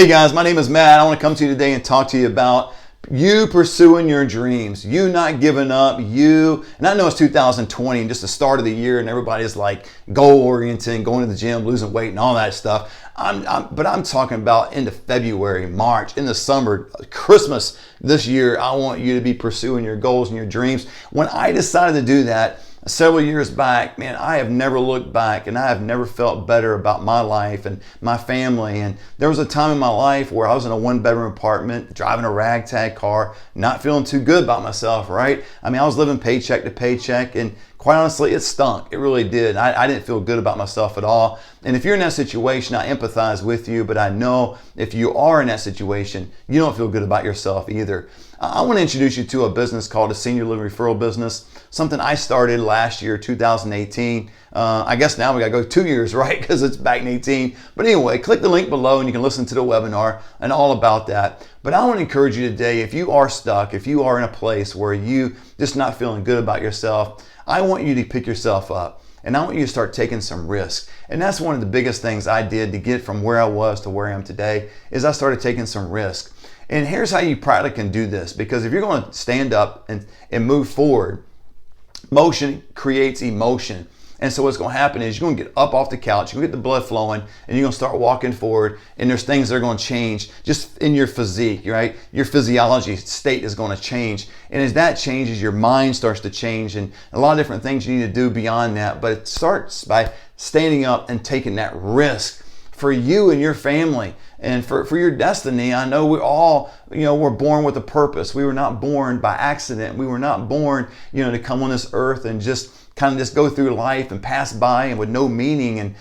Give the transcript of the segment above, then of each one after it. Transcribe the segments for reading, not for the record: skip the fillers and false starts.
Hey guys, my name is Matt. I want to come to you today and talk to you about you pursuing your dreams, you not giving up, and I know it's 2020 and just the start of the year and everybody's like goal oriented, going to the gym, losing weight and all that stuff. But I'm talking about into February, March, in the summer, Christmas this year. I want you to be pursuing your goals and your dreams. When I decided to do that several years back, man, I have never looked back and I have never felt better about my life and my family. And there was a time in my life where I was in a one-bedroom apartment, driving a ragtag car, not feeling too good about myself, right? I mean, I was living paycheck to paycheck, and quite honestly, it stunk. It really did. I didn't feel good about myself at all. And if you're in that situation, I empathize with you, but I know if you are in that situation, you don't feel good about yourself either. I want to introduce you to a business called a Senior Living Referral Business, something I started last year, 2018. I guess now we got to go 2 years, right? Because it's back in 18. But anyway, click the link below and you can listen to the webinar and all about that. But I want to encourage you today, if you are stuck, if you are in a place where you just not feeling good about yourself, I want you to pick yourself up. And I want you to start taking some risks. And that's one of the biggest things I did to get from where I was to where I am today, is I started taking some risks. And here's how you probably can do this, because if you're going to stand up and move forward, motion creates emotion. And so what's going to happen is you're going to get up off the couch, you're going to get the blood flowing, and you're going to start walking forward, and there's things that are going to change just in your physique, right? Your physiology state is going to change. And as that changes, your mind starts to change, and a lot of different things you need to do beyond that. But it starts by standing up and taking that risk for you and your family and for your destiny. I know we all, we're born with a purpose. We were not born by accident. We were not born, to come on this earth and just kind of just go through life and pass by and with no meaning. And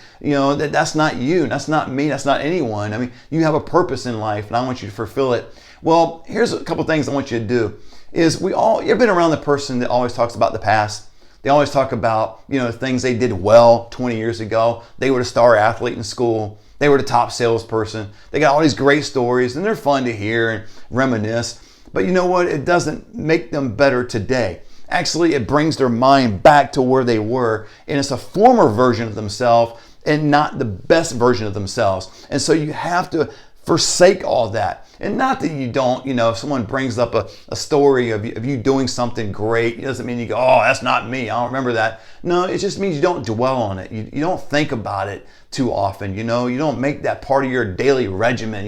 that's not you, that's not me, that's not anyone. I mean, you have a purpose in life and I want you to fulfill it. Well, here's a couple things I want you to do. Is you've been around the person that always talks about the past. They always talk about, things they did well 20 years ago. They were the star athlete in school. They were the top salesperson. They got all these great stories and they're fun to hear and reminisce. But you know what? It doesn't make them better today. Actually, it brings their mind back to where they were, and it's a former version of themselves and not the best version of themselves. And so you have to forsake all that. And not that you don't, if someone brings up a story of you doing something great, it doesn't mean you go, oh, that's not me, I don't remember that. No, it just means you don't dwell on it. You don't think about it too often, you don't make that part of your daily regimen,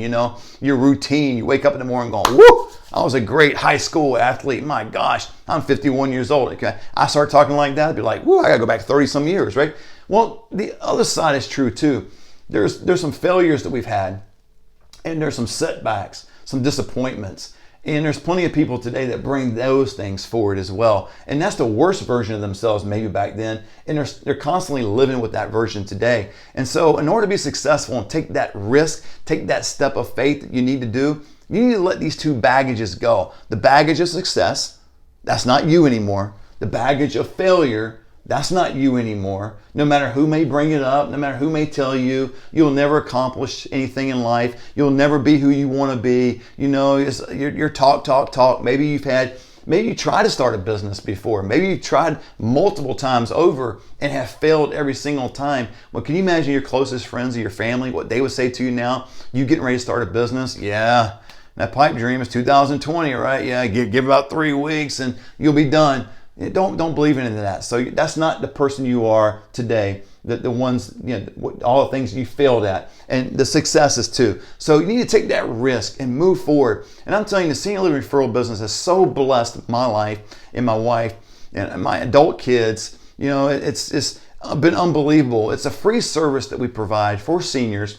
your routine. You wake up in the morning going, whoo, I was a great high school athlete. My gosh, I'm 51 years old. Okay, I start talking like that, I'd be like, whoo, I gotta go back 30 some years, right? Well, the other side is true too. There's some failures that we've had, and there's some setbacks, some disappointments. And there's plenty of people today that bring those things forward as well. And that's the worst version of themselves maybe back then. And they're constantly living with that version today. And so in order to be successful and take that risk, take that step of faith that you need to do, you need to let these two baggages go. The baggage of success, that's not you anymore. The baggage of failure, that's not you anymore. No matter who may bring it up, no matter who may tell you, you'll never accomplish anything in life. You'll never be who you want to be. You're talk. Maybe you tried to start a business before. Maybe you've tried multiple times over and have failed every single time. Well, can you imagine your closest friends or your family, what they would say to you now? You getting ready to start a business? Yeah, that pipe dream is 2020, right? Yeah, give about 3 weeks and you'll be done. Don't believe in any of that. So that's not the person you are today. The ones, all the things you failed at, and the successes too. So you need to take that risk and move forward. And I'm telling you, the Senior Living Referral business has so blessed my life and my wife and my adult kids. It's been unbelievable. It's a free service that we provide for seniors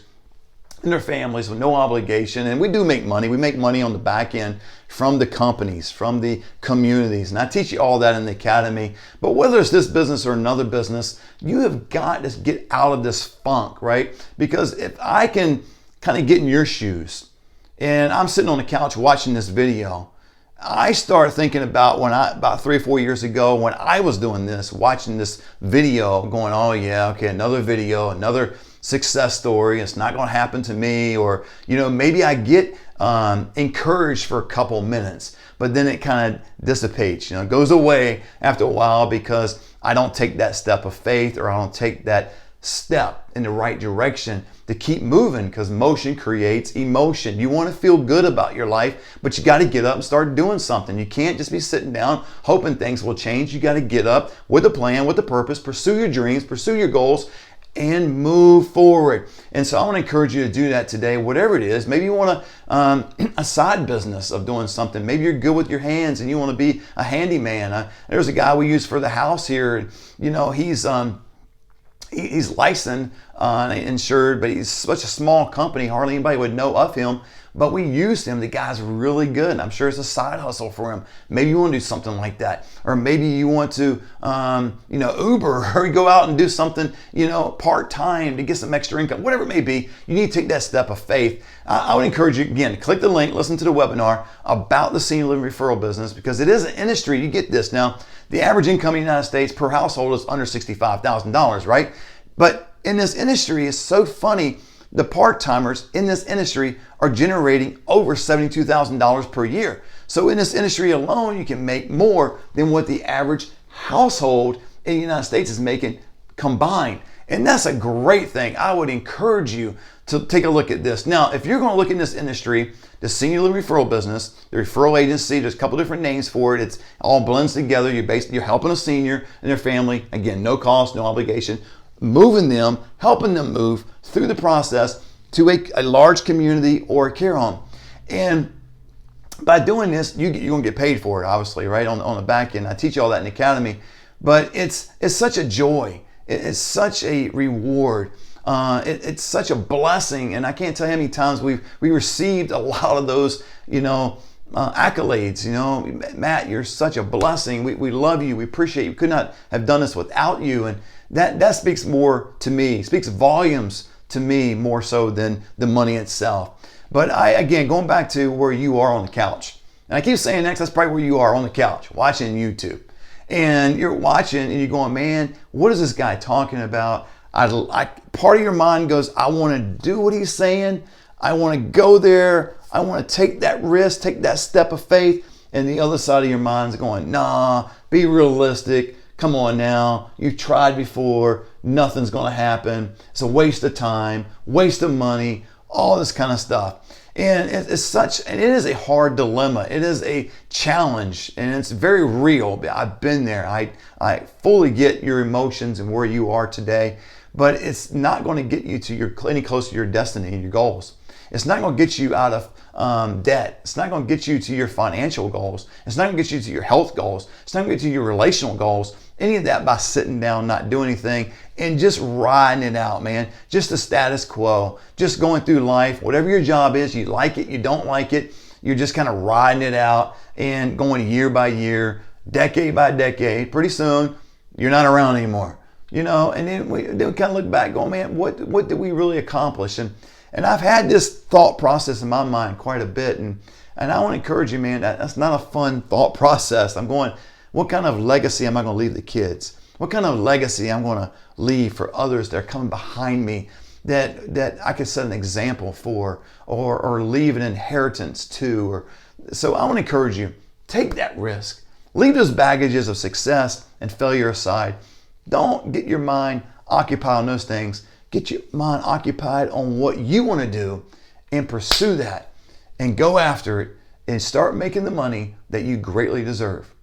and their families with no obligation. And we do make money. We make money on the back end from the companies, from the communities. And I teach you all that in the academy. But whether it's this business or another business, you have got to get out of this funk, right? Because if I can kind of get in your shoes and I'm sitting on the couch watching this video, I start thinking about about 3 or 4 years ago when I was doing this, watching this video going, oh yeah, okay, another video, another success story. It's not going to happen to me. Or, maybe I get encouraged for a couple minutes, but then it kind of dissipates, goes away after a while because I don't take that step of faith, or I don't take that step in the right direction to keep moving, because motion creates emotion. You want to feel good about your life, but you got to get up and start doing something. You can't just be sitting down hoping things will change. You got to get up with a plan, with a purpose, pursue your dreams, pursue your goals, and move forward. And so I want to encourage you to do that today, whatever it is. Maybe you want a side business of doing something. Maybe you're good with your hands and you want to be a handyman. There's a guy we use for the house here. You know, he's licensed, insured, but he's such a small company, hardly anybody would know of him. But we use him. The guy's really good. And I'm sure it's a side hustle for him. Maybe you want to do something like that. Or maybe you want to, Uber, or go out and do something, part-time to get some extra income. Whatever it may be, you need to take that step of faith. I would encourage you, again, to click the link, listen to the webinar about the senior living referral business, because it is an industry. You get this. Now, the average income in the United States per household is under $65,000, right? But in this industry, it's so funny. The part-timers in this industry are generating over $72,000 per year. So in this industry alone, you can make more than what the average household in the United States is making combined. And that's a great thing. I would encourage you to take a look at this. Now, if you're going to look in this industry, the senior living referral business, the referral agency, there's a couple different names for it. It's all blends together. You're helping a senior and their family. Again, no cost, no obligation. Moving them, helping them move through the process to a large community or a care home. And by doing this, you're going to get paid for it, obviously, right, on the back end. I teach you all that in the academy. But it's such a joy. It's such a reward. It's such a blessing. And I can't tell you how many times we received a lot of those, accolades. Matt, you're such a blessing. We love you. We appreciate you. We could not have done this without you. And that speaks more to me, speaks volumes to me more so than the money itself. But again, going back to where you are on the couch, and I keep saying next, that's probably where you are on the couch, watching YouTube. And you're watching and you're going, man, what is this guy talking about? Part of your mind goes, I want to do what he's saying. I want to go there. I want to take that risk, take that step of faith. And the other side of your mind's going, nah, be realistic. Come on now, you've tried before, nothing's going to happen. It's a waste of time, waste of money, all this kind of stuff. And it is a hard dilemma. It is a challenge, and it's very real. I've been there. I fully get your emotions and where you are today, but it's not going to get you any closer to your destiny and your goals. It's not going to get you out of debt. It's not going to get you to your financial goals. It's not going to get you to your health goals. It's not going to get you to your relational goals. Any of that by sitting down, not doing anything, and just riding it out, man. Just the status quo. Just going through life. Whatever your job is, you like it, you don't like it. You're just kind of riding it out and going year by year, decade by decade. Pretty soon, you're not around anymore. And then we kind of look back going, man, what did we really accomplish? And I've had this thought process in my mind quite a bit. And I want to encourage you, man, that's not a fun thought process. I'm going, what kind of legacy am I going to leave the kids? What kind of legacy I'm going to leave for others that are coming behind me that I could set an example for or leave an inheritance to? So I want to encourage you, take that risk. Leave those baggages of success and failure aside. Don't get your mind occupied on those things. Get your mind occupied on what you want to do and pursue that and go after it and start making the money that you greatly deserve.